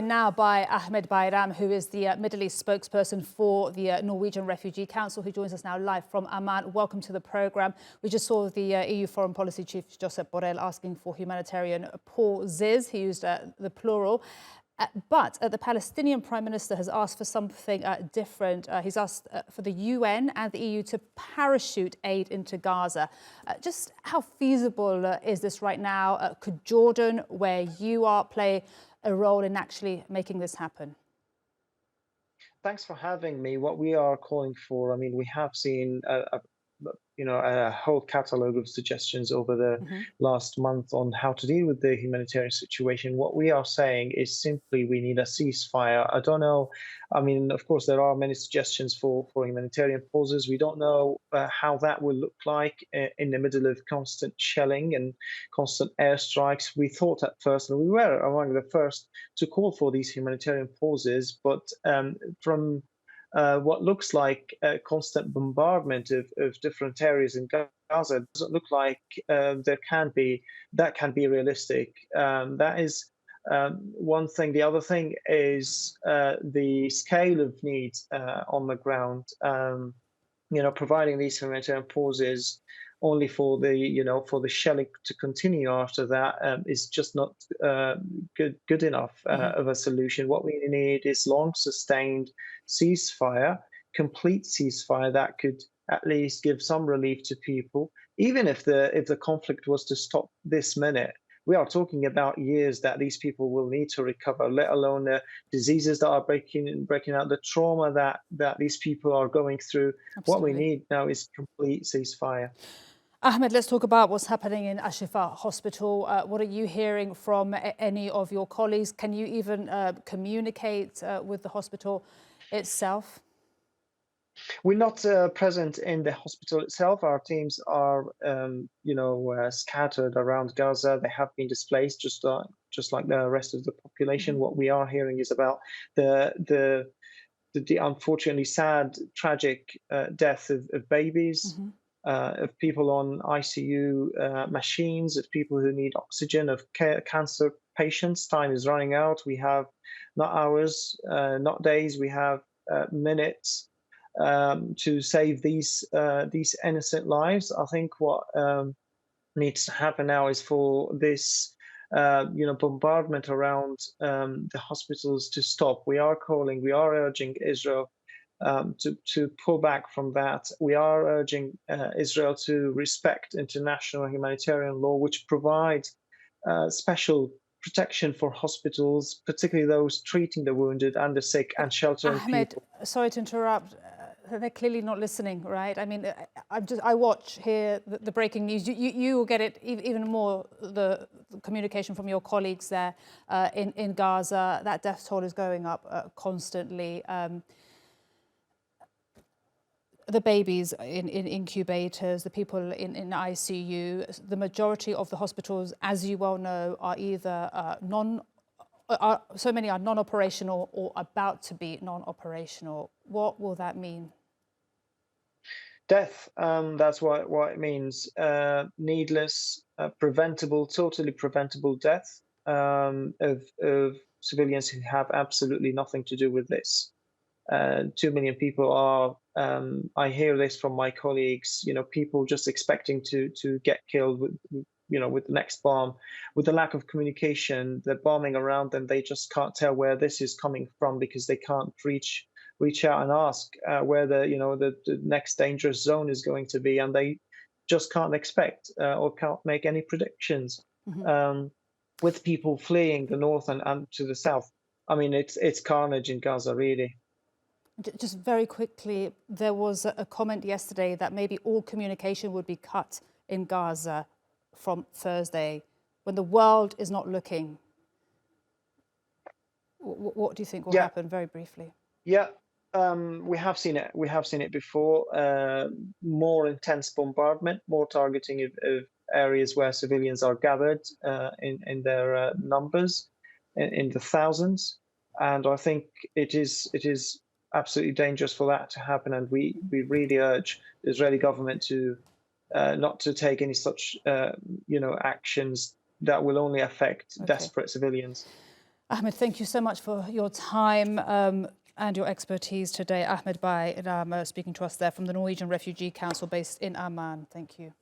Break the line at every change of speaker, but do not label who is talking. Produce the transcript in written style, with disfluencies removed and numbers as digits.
Now by Ahmed Bayram, who is the Middle East spokesperson for the Norwegian Refugee Council, who joins us now live from Amman. Welcome to the programme. We just saw the EU Foreign Policy Chief Josep Borrell asking for humanitarian pauses. He used the plural. But the Palestinian Prime Minister has asked for something different. He's asked for the UN and the EU to parachute aid into Gaza. Just how feasible is this right now? Could Jordan, where you are, play a role in actually making this happen?
Thanks for having me. What we are calling for, I mean, we have seen a whole catalogue of suggestions over the last month on how to deal with the humanitarian situation. What we are saying is simply we need a ceasefire. I don't know. I mean, of course, there are many suggestions for humanitarian pauses. We don't know how that will look like in the middle of constant shelling and constant airstrikes. We thought at first, and we were among the first to call for these humanitarian pauses, but from what looks like constant bombardment of different areas in Gaza, it doesn't look like that can be realistic. That is one thing. The other thing is the scale of needs on the ground. Providing these humanitarian pauses only for the shelling to continue after that is just not good enough of a solution. What we need is long sustained ceasefire, complete ceasefire that could at least give some relief to people. Even if the conflict was to stop this minute, we are talking about years that these people will need to recover, let alone the diseases that are breaking out, the trauma that these people are going through.
Absolutely.
What we need now is complete ceasefire.
Ahmed, let's talk about what's happening in Al-Shifa Hospital. What are you hearing from any of your colleagues? Can you even communicate with the hospital itself?
We're not present in the hospital itself. Our teams are, scattered around Gaza. They have been displaced, just like the rest of the population. What we are hearing is about the unfortunately sad, tragic death of babies, of people on ICU machines, of people who need oxygen, of cancer patients. Time is running out. We have not hours, not days. We have minutes to save these innocent lives. I think what needs to happen now is for this bombardment around the hospitals to stop. We are urging Israel to pull back from that. We are urging Israel to respect international humanitarian law, which provides special protection for hospitals, particularly those treating the wounded and the sick and sheltering
Ahmed,
people.
sorry to interrupt. They're clearly not listening, right? I mean, I watch here the breaking news. You will get it even more, the communication from your colleagues there in Gaza. That death toll is going up constantly. The babies in incubators, the people in ICU, the majority of the hospitals, as you well know, are either so many are non-operational or about to be non-operational. What will that mean?
Death, that's what it means. Needless, preventable, totally preventable death of civilians who have absolutely nothing to do with this. 2 million people are, I hear this from my colleagues, people just expecting to get killed with the next bomb. With the lack of communication, the bombing around them, they just can't tell where this is coming from because they can't reach out and ask where the next dangerous zone is going to be, and they just can't expect or can't make any predictions. With people fleeing the north and to the south, I mean, it's carnage in Gaza, really.
Just very quickly, there was a comment yesterday that maybe all communication would be cut in Gaza from Thursday when the world is not looking. What do you think will happen, very briefly?
Yeah, we have seen it. We have seen it before. More intense bombardment, more targeting of areas where civilians are gathered in their numbers, in the thousands. And I think it is absolutely dangerous for that to happen. And we really urge the Israeli government to not to take any such actions that will only affect desperate civilians.
Ahmed, thank you so much for your time and your expertise today. Ahmed Bayram speaking to us there from the Norwegian Refugee Council based in Amman. Thank you.